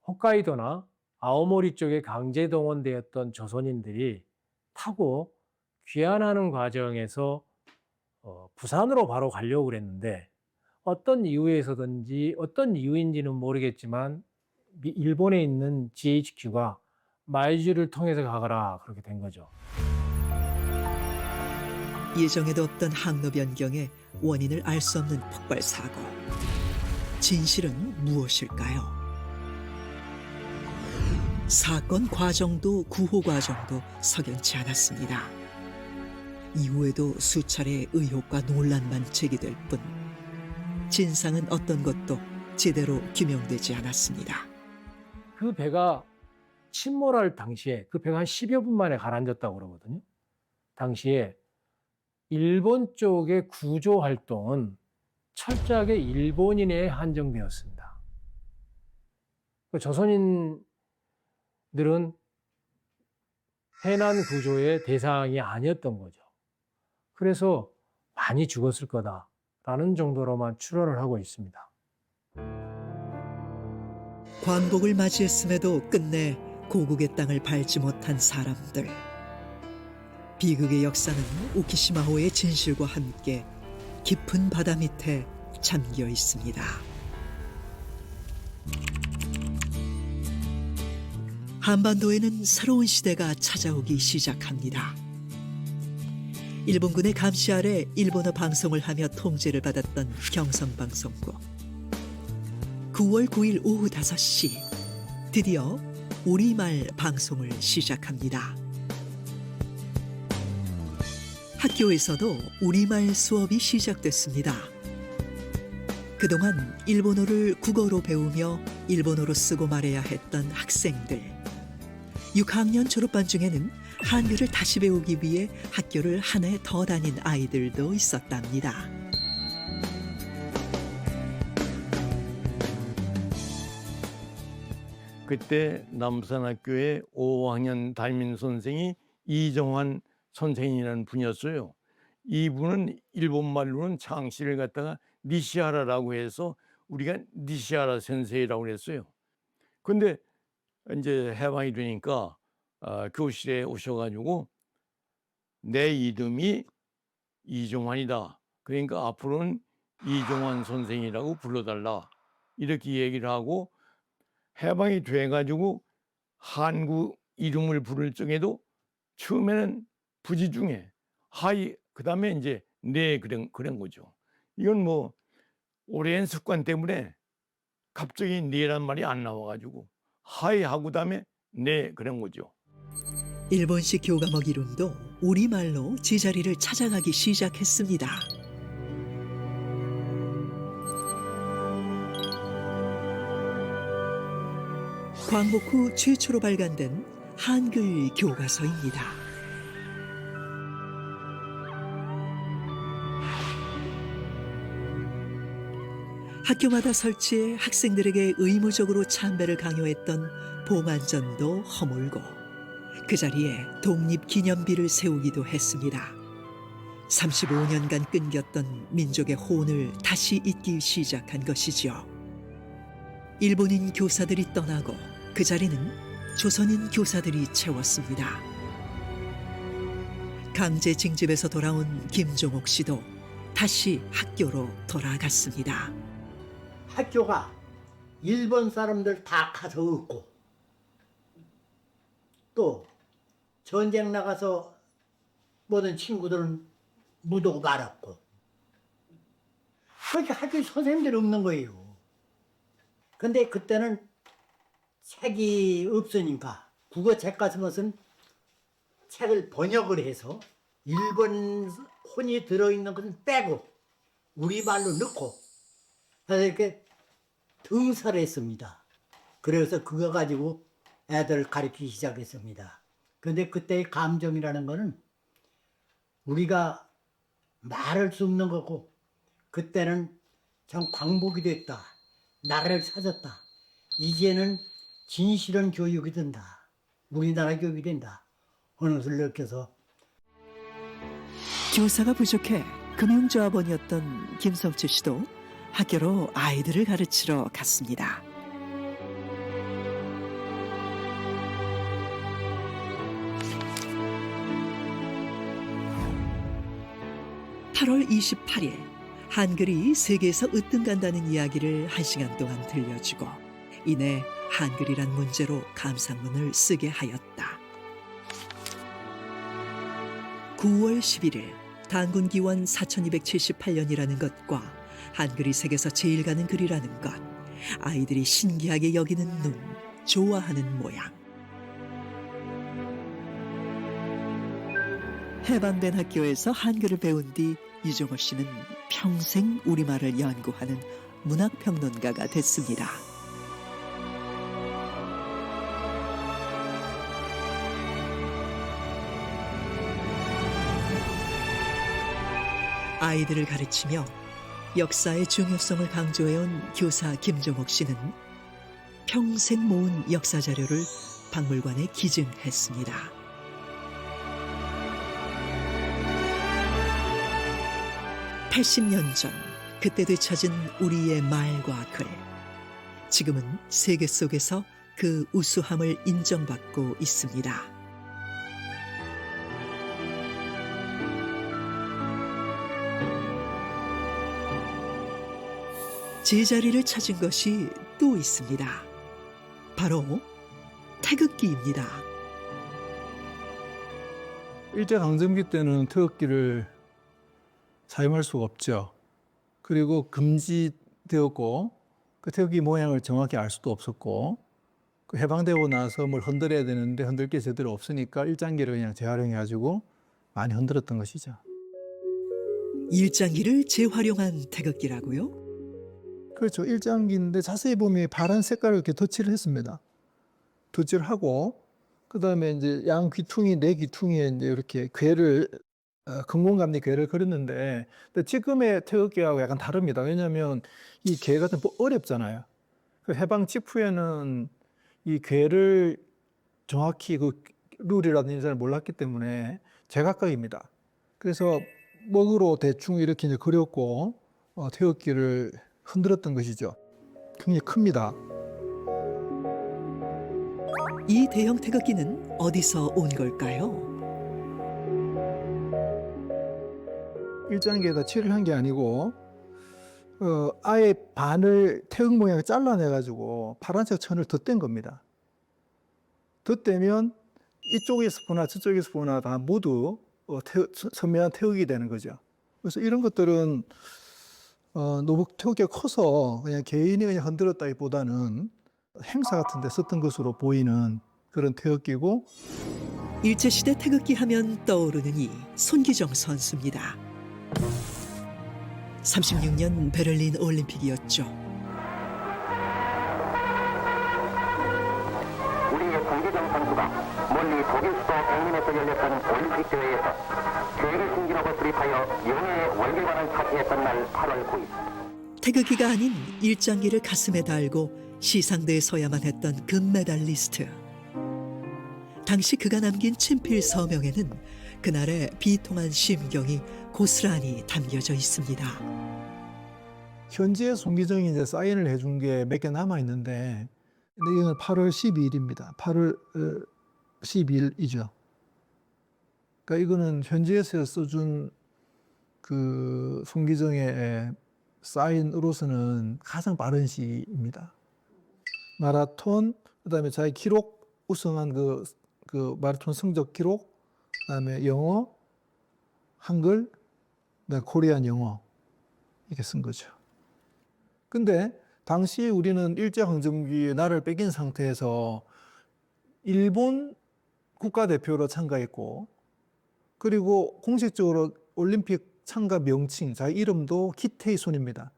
홋카이도나 아오모리 쪽에 강제 동원되었던 조선인들이 타고 귀환하는 과정에서 부산으로 바로 가려고 그랬는데 어떤 이유에서든지 어떤 이유인지는 모르겠지만 일본에 있는 GHQ가 마이주를 통해서 가거라 그렇게 된 거죠. 예정에도 없던 항로 변경에 원인을 알 수 없는 폭발 사고. 진실은 무엇일까요? 사건 과정도 구호 과정도 석연치 않았습니다. 이후에도 수차례 의혹과 논란만 제기될 뿐 진상은 어떤 것도 제대로 규명되지 않았습니다. 그 배가 침몰할 당시에 그 배가 한 10여 분 만에 가라앉았다고 그러거든요. 당시에 일본 쪽의 구조 활동은 철저하게 일본인에 한정되었습니다. 조선인들은 해난 구조의 대상이 아니었던 거죠. 그래서 많이 죽었을 거다라는 정도로만 추론을 하고 있습니다. 광복을 맞이했음에도 끝내 고국의 땅을 밟지 못한 사람들. 비극의 역사는 우키시마호의 진실과 함께 깊은 바다 밑에 잠겨 있습니다. 한반도에는 새로운 시대가 찾아오기 시작합니다. 일본군의 감시 아래 일본어 방송을 하며 통제를 받았던 경성방송국. 9월 9일 오후 5시 드디어 우리말 방송을 시작합니다. 학교에서도 우리말 수업이 시작됐습니다. 그동안 일본어를 국어로 배우며 일본어로 쓰고 말해야 했던 학생들. 6학년 졸업반 중에는 한글을 다시 배우기 위해 학교를 한 해 더 다닌 아이들도 있었답니다. 그때 남산학교의 5학년 담임 선생이 이정환 선생이라는 분이었어요. 이분은 일본말로는 장씨를 갖다가 니시하라라고 해서 우리가 니시하라 센세이라고 그랬어요. 근데 이제 해방이 되니까 교실에 오셔가지고 내 이름이 이종환이다. 그러니까 앞으로는 이종환 선생이라고 불러달라. 이렇게 얘기를 하고 해방이 돼가지고 한국 이름을 부를 적에도 처음에는 부지중에 하이 그다음에 이제 네 그런 거죠. 이건 뭐 오랜 습관 때문에 갑자기 네란 말이 안 나와가지고 하이 하고 그다음에 네 그런 거죠. 일본식 교감어 이름도 우리말로 제자리를 찾아가기 시작했습니다. 광복 후 최초로 발간된 한글 교과서입니다. 학교마다 설치해 학생들에게 의무적으로 참배를 강요했던 봉안전도 허물고 그 자리에 독립기념비를 세우기도 했습니다. 35년간 끊겼던 민족의 혼을 다시 잇기 시작한 것이지요. 일본인 교사들이 떠나고 그 자리는 조선인 교사들이 채웠습니다. 강제 징집에서 돌아온 김종옥 씨도 다시 학교로 돌아갔습니다. 학교가 일본 사람들 다 가서 없고 또 전쟁 나가서 모든 친구들은 묻고 말았고 그렇게 학교 선생님들이 없는 거예요. 근데 그때는 책이 없으니까 국어책 같은 것은 책을 번역을 해서 일본 혼이 들어있는 것은 빼고 우리말로 넣고 그래서 이렇게 등사를 했습니다. 그래서 그거 가지고 애들 가르치기 시작했습니다. 근데 그때의 감정이라는 거는 우리가 말할 수 없는 거고 그때는 참 광복이 됐다. 나라를 찾았다. 이제는 진실한 교육이 된다. 우리나라 교육이 된다. 어느 것을 느껴서 교사가 부족해 금융조합원이었던 김성철 씨도 학교로 아이들을 가르치러 갔습니다. (8월 28일) 한글이 세계에서 으뜸 간다는 이야기를 1시간 동안 들려주고 이내 한글이란 문제로 감상문을 쓰게 하였다. 9월 11일 단군기원 4278년이라는 것과 한글이 세계에서 제일 가는 글이라는 것, 아이들이 신기하게 여기는 눈, 좋아하는 모양. 해방된 학교에서 한글을 배운 뒤 유종호 씨는 평생 우리말을 연구하는 문학평론가가 됐습니다. 아이들을 가르치며 역사의 중요성을 강조해온 교사 김종옥 씨는 평생 모은 역사 자료를 박물관에 기증했습니다. (80년) 전 그때 되찾은 우리의 말과 글. 지금은 세계 속에서 그 우수함을 인정받고 있습니다. 제자리를 찾은 것이 또 있습니다. 바로 태극기입니다. 일제강점기 때는 태극기를 사용할 수가 없죠. 그리고 금지되었고 그 태극기 모양을 정확히 알 수도 없었고 그 해방되고 나서 뭘 흔들어야 되는데 흔들 게 제대로 없으니까 일장기를 그냥 재활용해가지고 많이 흔들었던 것이죠. 일장기를 재활용한 태극기라고요? 그렇죠. 일장기인데 자세히 보면 파란 색깔을 이렇게 덧칠을 했습니다. 덧칠을 하고 그다음에 이제 양 귀퉁이 네 귀퉁이에 이제 이렇게 괴를 금공감리 괴를 그렸는데 근데 지금의 태극기하고 약간 다릅니다. 왜냐하면 이 괴 같은 거 어렵잖아요. 그 해방 직후에는 이 괴를 정확히 그 룰이라든지 잘 몰랐기 때문에 제각각입니다. 그래서 먹으로 대충 이렇게 이제 그렸고 태극기를 흔들었던 것이죠. 굉장히 큽니다. 이 대형 태극기는 어디서 온 걸까요? 일장기에다 칠을 한 게 아니고 아예 반을 태극 모양을 잘라내가지고 파란색 천을 덧댄 겁니다. 덧대면 이쪽에서 보나 저쪽에서 보나 다 모두 선명한 태극이 되는 거죠. 그래서 이런 것들은 너무 태극기가 커서 그냥 개인이 그냥 흔들었다기보다는 행사 같은 데 썼던 것으로 보이는 그런 태극기고, 일제시대 태극기 하면 떠오르는 이 손기정 선수입니다. 36년 베를린 올림픽이었죠. 우리의 손기정 선수가 멀리 독일 수도 베를린에서 열렸던 올림픽 대회에서 세계 신기록을 수립하여 영예의 월계관을 차지했던 날 8월 9일. 태극기가 아닌 일장기를 가슴에 달고 시상대에 서야만 했던 금메달리스트. 당시 그가 남긴 친필 서명에는 그날의 비통한 심경이 고스란히 담겨져 있습니다. 현지에 손기정이 이제 사인을 해준 게 몇 개 남아 있는데, 근데 이건 8월 12일입니다. 8월 12일이죠. 그러니까 이거는 현지에서 써준 그 손기정의 사인으로서는 가장 빠른 시입니다. 마라톤, 그다음에 자기 기록 우승한 그 마라톤 성적 기록, 그다음에 영어, 한글, 그다음에 코리안 영어 이렇게 쓴 거죠. 근데 당시 우리는 일제강점기에 나라를 뺏긴 상태에서 일본 국가대표로 참가했고, 그리고 공식적으로 올림픽 참가 명칭, 자기 이름도 기테이 손입니다.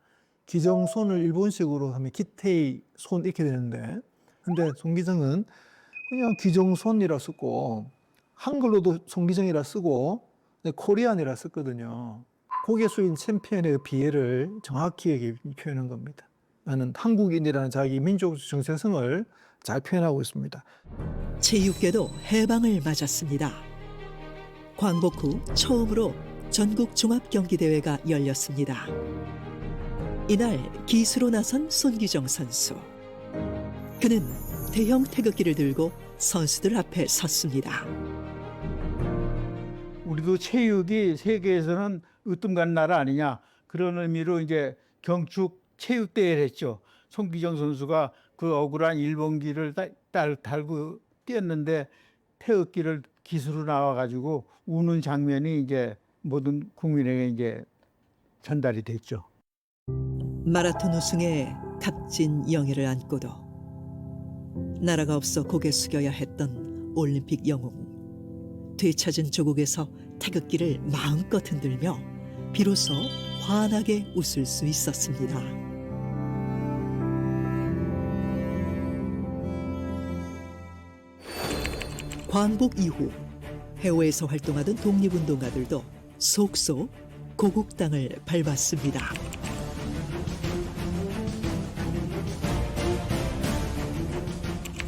기정손을 일본식으로 하면 기테이 손 이렇게 되는데, 근데 손기정은 그냥 기정손이라 쓰고 한글로도 손기정이라 쓰고 코리안이라 썼거든요. 고개 숙인 챔피언의 비애를 정확히 표현한 겁니다. 나는 한국인이라는 자기 민족 정체성을 잘 표현하고 있습니다. 체육계도 해방을 맞았습니다. 광복 후 처음으로 전국 종합경기대회가 열렸습니다. 이날 기수로 나선 손기정 선수. 그는 대형 태극기를 들고 선수들 앞에 섰습니다. 우리도 체육이 세계에서는 으뜸가는 나라 아니냐, 그런 의미로 이제 경축 체육대회를 했죠. 손기정 선수가 그 억울한 일본기를 달고 뛰었는데 태극기를 기수로 나와가지고 우는 장면이 이제 모든 국민에게 이제 전달이 됐죠. 마라톤 우승에 값진 영예를 안고도 나라가 없어 고개 숙여야 했던 올림픽 영웅. 되찾은 조국에서 태극기를 마음껏 흔들며 비로소 환하게 웃을 수 있었습니다. 광복 이후 해외에서 활동하던 독립운동가들도 속속 고국 땅을 밟았습니다.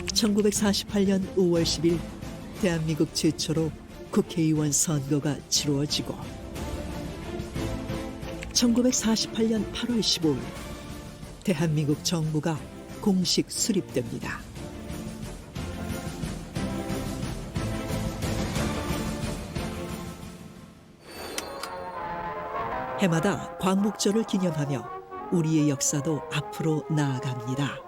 (1948년 5월 10일) 대한민국 최초로 국회의원 선거가 치루어지고 1948년 8월 15일 대한민국 정부가 공식 수립됩니다. 해마다 광복절을 기념하며 우리의 역사도 앞으로 나아갑니다.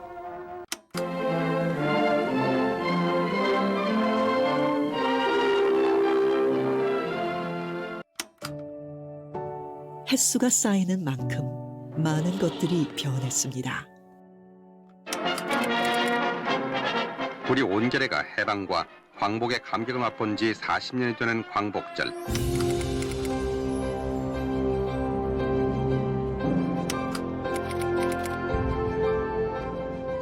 횟수가 쌓이는 만큼 많은 것들이 변했습니다. 우리 온결애가 해방과 광복의 감격을 맛본 지 40년이 되는 광복절.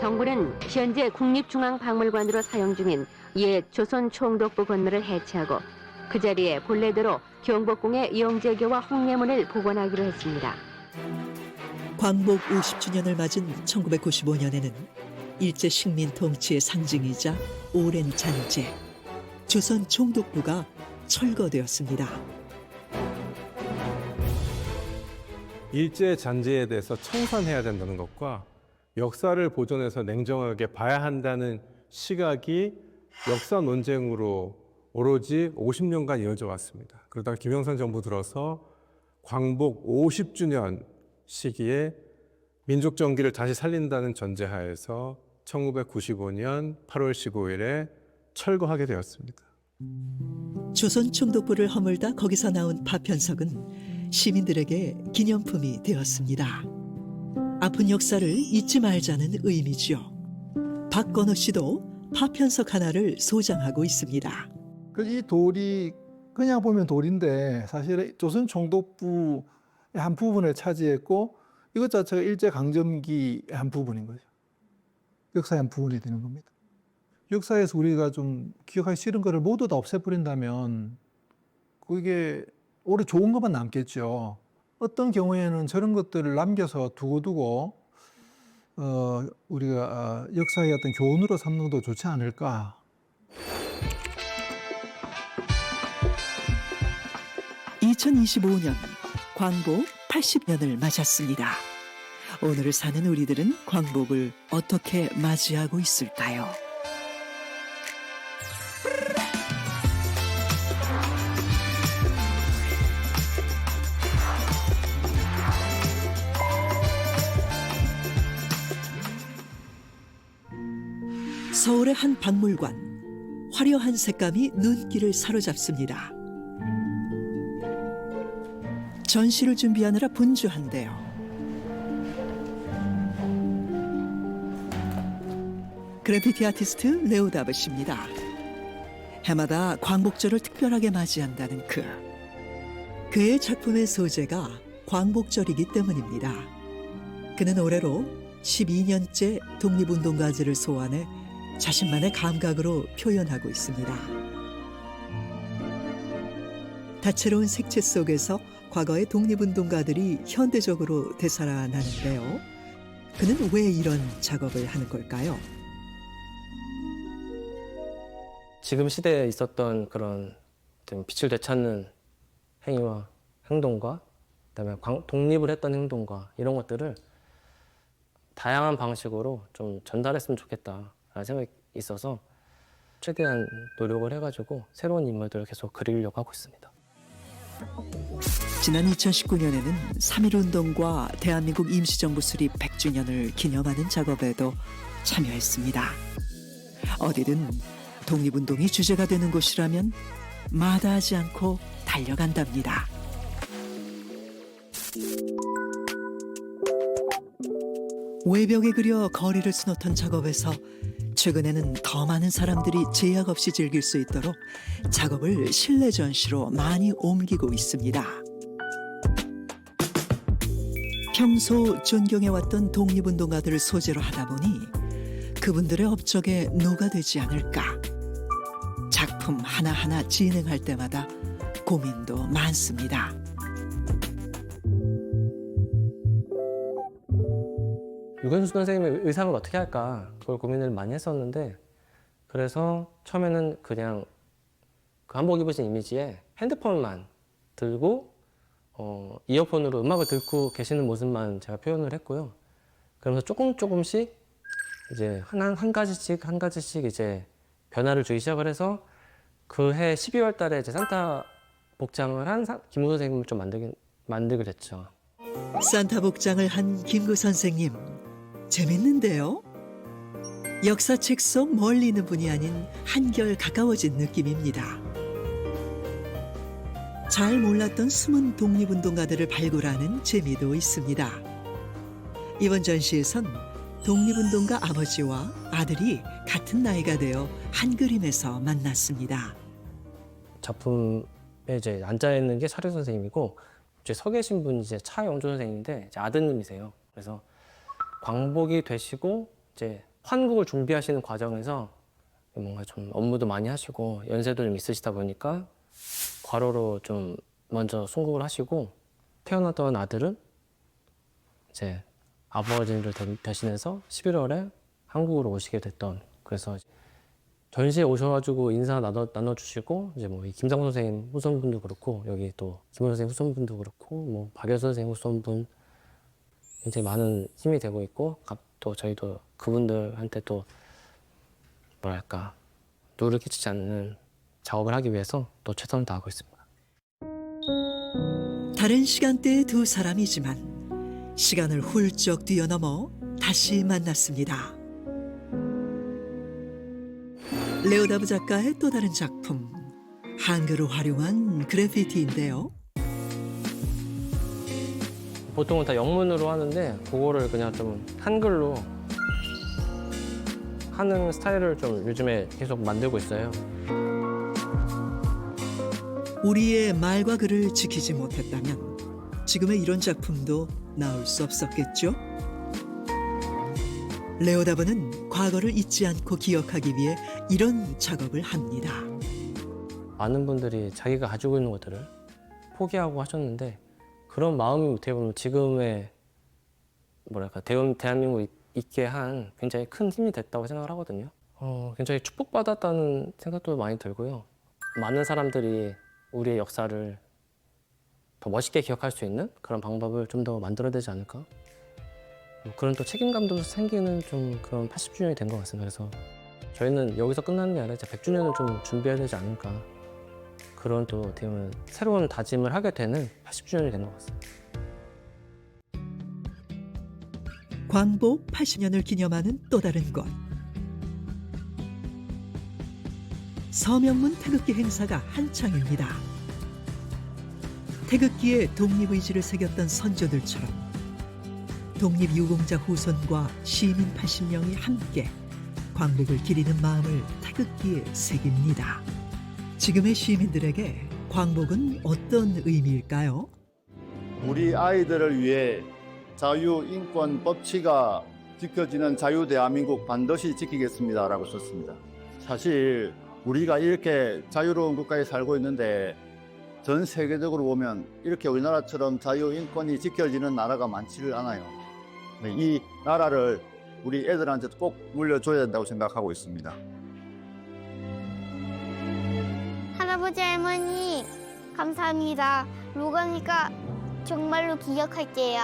정부는 현재 국립중앙박물관으로 사용 중인 옛 조선 총독부 건물을 해체하고 그 자리에 본래대로 경복궁의 영재교와 홍례문을 복원하기로 했습니다. 광복 50주년을 맞은 1995년에는 일제 식민 통치의 상징이자 오랜 잔재, 조선 총독부가 철거되었습니다. 일제 잔재에 대해서 청산해야 된다는 것과 역사를 보존해서 냉정하게 봐야 한다는 시각이 역사 논쟁으로 오로지 50년간 이어져 왔습니다. 그러다가 김영삼 정부 들어서 광복 50주년 시기에 민족 정기를 다시 살린다는 전제하에서 1995년 8월 15일에 철거하게 되었습니다. 조선 총독부를 허물다 거기서 나온 파편석은 시민들에게 기념품이 되었습니다. 아픈 역사를 잊지 말자는 의미지요. 박건호 씨도 파편석 하나를 소장하고 있습니다. 이 돌이 그냥 보면 돌인데 사실 조선 총독부의 한 부분을 차지했고 이것 자체가 일제강점기의 한 부분인 거죠. 역사의 한 부분이 되는 겁니다. 역사에서 우리가 좀 기억하기 싫은 거를 모두 다 없애버린다면 그게 오래 좋은 것만 남겠죠. 어떤 경우에는 저런 것들을 남겨서 두고두고 우리가 역사의 어떤 교훈으로 삼는 것도 좋지 않을까. (2025년) 광복 80년을 맞았습니다. 오늘을 사는 우리들은 광복을 어떻게 맞이하고 있을까요? 서울의 한 박물관, 화려한 색감이 눈길을 사로잡습니다. 전시를 준비하느라 분주한데요. 그래피티 아티스트 레오 다봇입니다. 해마다 광복절을 특별하게 맞이한다는 그의 작품의 소재가 광복절이기 때문입니다. 그는 올해로 12년째 독립운동가들을 소환해 자신만의 감각으로 표현하고 있습니다. 다채로운 색채 속에서 과거의 독립운동가들이 현대적으로 되살아나는데요. 그는 왜 이런 작업을 하는 걸까요? 지금 시대에 있었던 그런 빛을 되찾는 행위와 행동과 그다음에 독립을 했던 행동과 이런 것들을 다양한 방식으로 좀 전달했으면 좋겠다라는 생각이 있어서 최대한 노력을 해가지고 새로운 인물들을 계속 그리려고 하고 있습니다. 지난 2019년에는 3.1운동과 대한민국 임시정부 수립 100주년을 기념하는 작업에도 참여했습니다. 어디든 독립운동이 주제가 되는 곳이라면 마다하지 않고 달려간답니다. 외벽에 그려 거리를 수놓던 작업에서 최근에는 더 많은 사람들이 제약 없이 즐길 수 있도록 작업을 실내 전시로 많이 옮기고 있습니다. 평소 존경해왔던 독립운동가들을 소재로 하다 보니 그분들의 업적에 녹아되지 않을까. 작품 하나하나 진행할 때마다 고민도 많습니다. 유건수 선생님의 의상을 어떻게 할까 그걸 고민을 많이 했었는데 그래서 처음에는 그냥 그 한복 입으신 이미지에 핸드폰만 들고 이어폰으로 음악을 듣고 계시는 모습만 제가 표현을 했고요. 그러면서 조금씩 이제 한 가지씩 이제 변화를 주기 시작을 해서 그 해 12월 달에 이제 산타 복장을 한 김구 선생님을 좀 만들게 됐죠. 산타 복장을 한 김구 선생님. 재밌는데요? 역사책 속 멀리 있는 분이 아닌 한결 가까워진 느낌입니다. 잘 몰랐던 숨은 독립운동가들을 발굴하는 재미도 있습니다. 이번 전시에선 독립운동가 아버지와 아들이 같은 나이가 되어 한 그림에서 만났습니다. 작품에 이제 앉아 있는 게 차려 선생님이고 이제 서 계신 분이 이제 차영조 선생님인데 이제 아드님이세요. 그래서 광복이 되시고 이제 환국을 준비하시는 과정에서 뭔가 좀 업무도 많이 하시고 연세도 좀 있으시다 보니까 과로로 좀 먼저 순국을 하시고 태어났던 아들은 이제 아버지를 대신해서 11월에 한국으로 오시게 됐던 그래서 전시에 오셔가지고 인사 나눠주시고 이제 뭐 김상훈 선생님 후손분도 그렇고 여기 또 김원 선생님 후손분도 그렇고 뭐 박열 선생님 후손분 굉장히 많은 힘이 되고 있고 또 저희도 그분들한테 또 뭐랄까 누를 끼치지 않는 작업을 하기 위해서 또 최선을 다하고 있습니다. 다른 시간대의 두 사람이지만 시간을 훌쩍 뛰어넘어 다시 만났습니다. 레오다브 작가의 또 다른 작품, 한글을 활용한 그래피티인데요. 보통은 다 영문으로 하는데 그거를 그냥 좀 한글로 하는 스타일을 좀 요즘에 계속 만들고 있어요. 우리의 말과 글을 지키지 못했다면 지금의 이런 작품도 나올 수 없었겠죠? 레오다브는 과거를 잊지 않고 기억하기 위해 이런 작업을 합니다. 많은 분들이 자기가 가지고 있는 것들을 포기하고 하셨는데 그런 마음이 어떻게 보면 지금의 뭐랄까 대한민국 있게 한 굉장히 큰 힘이 됐다고 생각을 하거든요. 굉장히 축복받았다는 생각도 많이 들고요. 많은 사람들이 우리의 역사를 더 멋있게 기억할 수 있는 그런 방법을 좀 더 만들어야 되지 않을까? 그런 또 책임감도 생기는 좀 그런 80주년이 된 것 같습니다. 그래서 저희는 여기서 끝나는 게 아니라 이제 100주년을 좀 준비해야 되지 않을까. 그런 또 어떻게 보면 새로운 다짐을 하게 되는 80주년이 된 것 같습니다. 광복 80년을 기념하는 또 다른 곳. 서명문 태극기 행사가 한창입니다. 태극기에 독립의지를 새겼던 선조들처럼 독립유공자 후손과 시민 80명이 함께 광복을 기리는 마음을 태극기에 새깁니다. 지금의 시민들에게 광복은 어떤 의미일까요? 우리 아이들을 위해 자유, 인권, 법치가 지켜지는 자유 대한민국 반드시 지키겠습니다라고 썼습니다. 사실 우리가 이렇게 자유로운 국가에 살고 있는데 전 세계적으로 보면 이렇게 우리나라처럼 자유, 인권이 지켜지는 나라가 많지를 않아요. 이 나라를 우리 애들한테 꼭 물려줘야 된다고 생각하고 있습니다. 할아버지 할머니 감사합니다. 로가니까 정말로 기억할게요.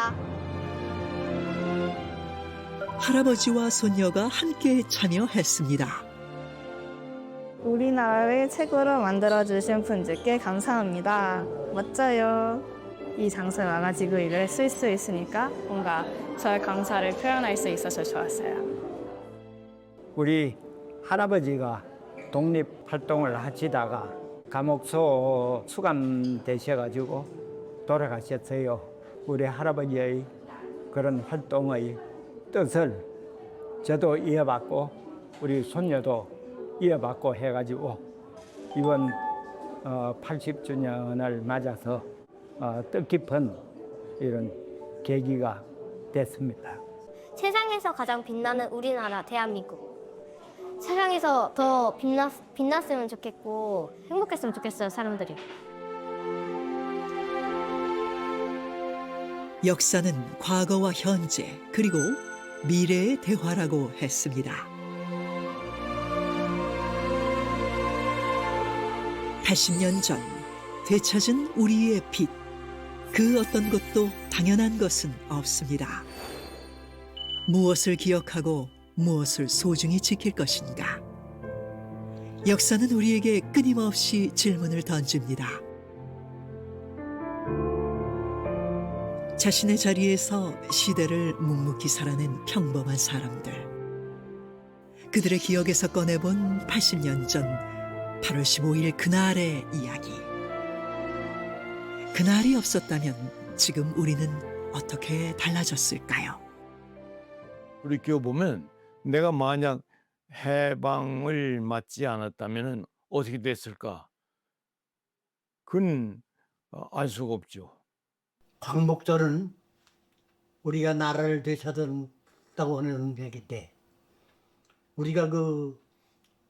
할아버지와 손녀가 함께 참여했습니다. 우리나라를 최고로 만들어주신 분들께 감사합니다. 멋져요. 이 장소에 와가지고 일을 쓸 수 있으니까 뭔가 저의 감사를 표현할 수 있어서 좋았어요. 우리 할아버지가 독립활동을 하시다가 감옥소 수감되셔가지고 돌아가셨어요. 우리 할아버지의 그런 활동의 뜻을 저도 이어받고 우리 손녀도 이어받고 해가지고 이번 80주년을 맞아서 뜻깊은 이런 계기가 됐습니다. 세상에서 가장 빛나는 우리나라 대한민국. 세상에서 더 빛났으면 좋겠고 행복했으면 좋겠어요, 사람들이. 역사는 과거와 현재 그리고 미래의 대화라고 했습니다. 80년 전 되찾은 우리의 빛, 그 어떤 것도 당연한 것은 없습니다. 무엇을 기억하고 무엇을 소중히 지킬 것인가? 역사는 우리에게 끊임없이 질문을 던집니다. 자신의 자리에서 시대를 묵묵히 살아낸 평범한 사람들. 그들의 기억에서 꺼내본 80년 전 8월 15일 그날의 이야기. 그날이 없었다면 지금 우리는 어떻게 달라졌을까요? 우리 교회 보면 내가 만약 해방을 맞지 않았다면 어떻게 됐을까? 그건 알 수가 없죠. 광복절은 우리가 나라를 되찾았다고 하는 얘기인데 우리가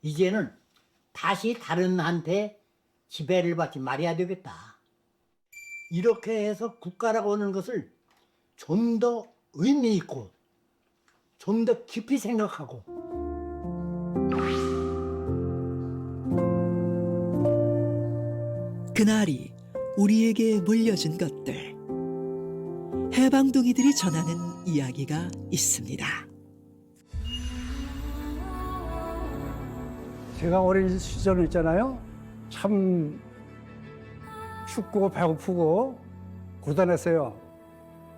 이제는 다시 다른 한테 지배를 받지 말아야 되겠다. 이렇게 해서 국가라고 하는 것을 좀 더 의미 있고 좀 더 깊이 생각하고 그날이 우리에게 물려준 것들. 해방둥이들이 전하는 이야기가 있습니다. 제가 어린 시절 있잖아요. 참 춥고 배고프고 고단했어요.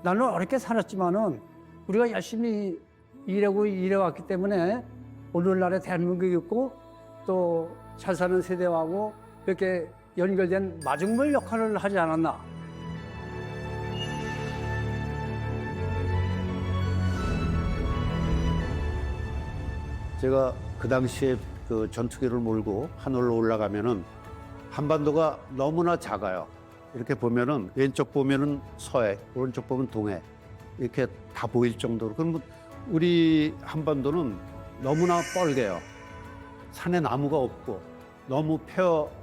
나는 어렵게 살았지만은 우리가 열심히 일해왔기 때문에 오늘날의 대한민국이 있고 또 잘 사는 세대하고 이렇게 연결된 마중물 역할을 하지 않았나. 제가 그 당시에 그 전투기를 몰고 하늘로 올라가면은 한반도가 너무나 작아요. 이렇게 보면은 왼쪽 보면은 서해, 오른쪽 보면 동해 이렇게 다 보일 정도로. 그럼 우리 한반도는 너무나 뻘개요. 산에 나무가 없고 너무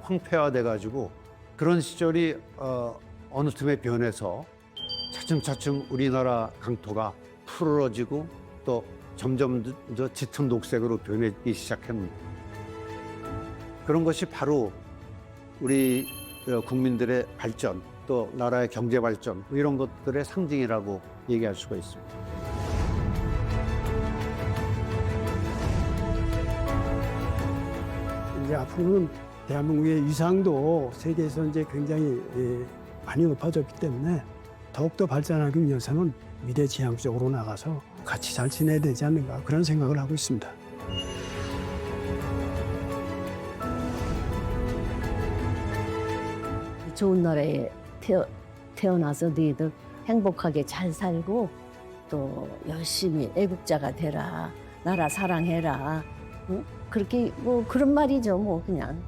황폐화돼 가지고 그런 시절이 어느 틈에 변해서 차츰차츰 우리나라 강토가 푸르러지고 또 점점 더 짙은 녹색으로 변하기 시작합니다. 그런 것이 바로 우리 국민들의 발전, 또 나라의 경제 발전 이런 것들의 상징이라고 얘기할 수가 있습니다. 이제 앞으로는 대한민국의 위상도 세계에서 이제 굉장히 많이 높아졌기 때문에 더욱더 발전하기 위해서는 미래지향적으로 나가서 같이 잘 지내야 되지 않는가 그런 생각을 하고 있습니다. 좋은 나라에 태어나서 너희들 행복하게 잘 살고 또 열심히 애국자가 되라, 나라 사랑해라. 응? 그렇게 뭐 그런 말이죠, 뭐 그냥.